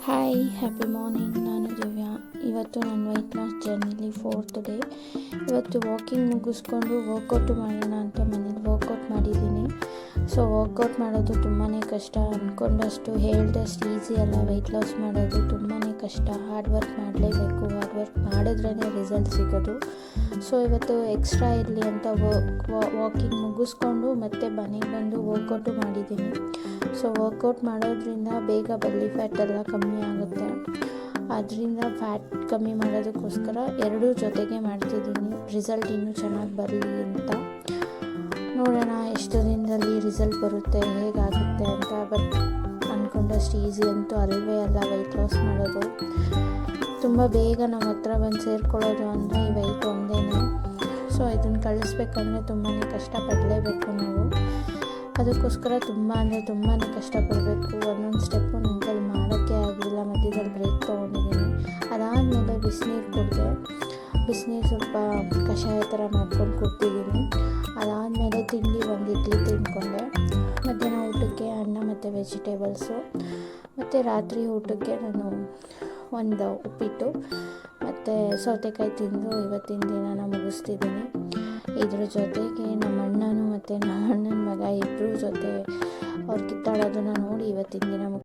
Hi, happy morning. ನಾನು ದಿವ್ಯಾ. ಇವತ್ತು ನನ್ನ ವೆಯ್ಟ್ ಲಾಸ್ ಜರ್ನಿಲಿ 4th ಡೇ. ಇವತ್ತು ವಾಕಿಂಗ್ ಮುಗಿಸ್ಕೊಂಡು ವರ್ಕೌಟು ಮಾಡೋಣ ಅಂತ ಮನೇಲಿ ವರ್ಕೌಟ್ ಮಾಡಿದ್ದೀನಿ. ಸೊ ವರ್ಕೌಟ್ ಮಾಡೋದು ತುಂಬಾ ಕಷ್ಟ. ಅಂದ್ಕೊಂಡಷ್ಟು ಹೇಳ್ದಷ್ಟು ಈಸಿ ಅಲ್ಲ. ವೆಯ್ಟ್ ಲಾಸ್ ಮಾಡೋದು ತುಂಬಾ ಕಷ್ಟ. ಹಾರ್ಡ್ ವರ್ಕ್ ಮಾಡಲೇಬೇಕು. ಹಾರ್ಡ್ ವರ್ಕ್ ಮಾಡಿದ್ರೇ ರಿಸಲ್ಟ್ ಸಿಗೋದು. ಸೊ ಇವತ್ತು ಎಕ್ಸ್ಟ್ರಾ ಇರಲಿ ಅಂತ ವಾಕಿಂಗ್ ಮುಗಿಸ್ಕೊಂಡು ಮತ್ತೆ ಮನೆಗೆ ಬಂದು ವರ್ಕೌಟು ಮಾಡಿದ್ದೀನಿ. ಸೊ ವರ್ಕೌಟ್ ಮಾಡೋದ್ರಿಂದ ಬೇಗ ಬೆಲ್ಲಿ ಫ್ಯಾಟ್ ಎಲ್ಲ ಕಮ್ಮಿ ಆಗುತ್ತೆ. ಅದರಿಂದ ಫ್ಯಾಟ್ ಕಮ್ಮಿ ಮಾಡೋದಕ್ಕೋಸ್ಕರ ಎರಡೂ ಜೊತೆಗೆ ಮಾಡ್ತಿದ್ದೀನಿ. ರಿಸಲ್ಟ್ ಇನ್ನೂ ಚೆನ್ನಾಗಿ ಬರಲಿ ಅಂತ. ನೋಡೋಣ ಎಷ್ಟು ದಿನದಲ್ಲಿ ರಿಸಲ್ಟ್ ಬರುತ್ತೆ, ಹೇಗಾಗುತ್ತೆ ಅಂತ. ಬಟ್ ಅಂದ್ಕೊಂಡಷ್ಟು ಈಸಿ ಅಂತೂ ಅಲ್ವೇ ಅಲ್ಲ ವೆಯ್ಟ್ ಲಾಸ್ ಮಾಡೋದು. ತುಂಬ ಬೇಗ ನಮ್ಮ ಹತ್ರ ಬಂದು ಸೇರಿಕೊಳ್ಳೋದು ಅಂದರೆ ಈ ವೆಯ್ಟ್ ಒಂದೇ. ಸೊ ಇದನ್ನು ಕಳಿಸ್ಬೇಕಂದ್ರೆ ತುಂಬಾ ಕಷ್ಟಪಡಲೇಬೇಕು ನಾವು. ಅದಕ್ಕೋಸ್ಕರ ತುಂಬ ಕಷ್ಟಪಡಬೇಕು. ಒಂದೊಂದು ಸ್ಟೆಪ್ಪು ನನ್ನ ಕೈಲಿ ಮಾಡೋಕ್ಕೆ ಆಗಲಿಲ್ಲ. ಮಧ್ಯದಲ್ಲಿ ಬ್ರೇಕ್ ತೊಗೊಂಡಿದ್ದೀನಿ. ಅದಾದಮೇಲೆ ಬಿಸಿನೀರು ಕುಡಿದೆ. ಬಿಸಿನೀರು ಸ್ವಲ್ಪ ಕಷಾಯ ಥರ ಮಾಡ್ಕೊಂಡು ಕುಡ್ತಿದ್ದೀನಿ. ಅದಾದಮೇಲೆ ತಿಂಡಿ ಒಂದು ಇಡ್ಲಿ ತಿಂದ್ಕೊಂಡೆ. ಮಧ್ಯಾಹ್ನ ಊಟಕ್ಕೆ ಅನ್ನ ಮತ್ತು ವೆಜಿಟೇಬಲ್ಸು. ಮತ್ತು ರಾತ್ರಿ ಊಟಕ್ಕೆ ನಾನು ಒಂದು ಉಪ್ಪಿಟ್ಟು ಮತ್ತು ಸೌತೆಕಾಯಿ ತಿಂದು ಇವತ್ತಿನ ದಿನನ ಮುಗಿಸ್ತಿದ್ದೀನಿ. ಇದ್ರ ಜೊತೆಗೆ ನಮ್ಮ ಅಣ್ಣನೂ ಮತ್ತು ನಮ್ಮ ಅಣ್ಣನ ಮಗ ಇಬ್ಬರು ಜೊತೆ ಅವ್ರು ಕಿತ್ತಾಡೋದನ್ನು ನೋಡಿ ಇವತ್ತಿನ ದಿನ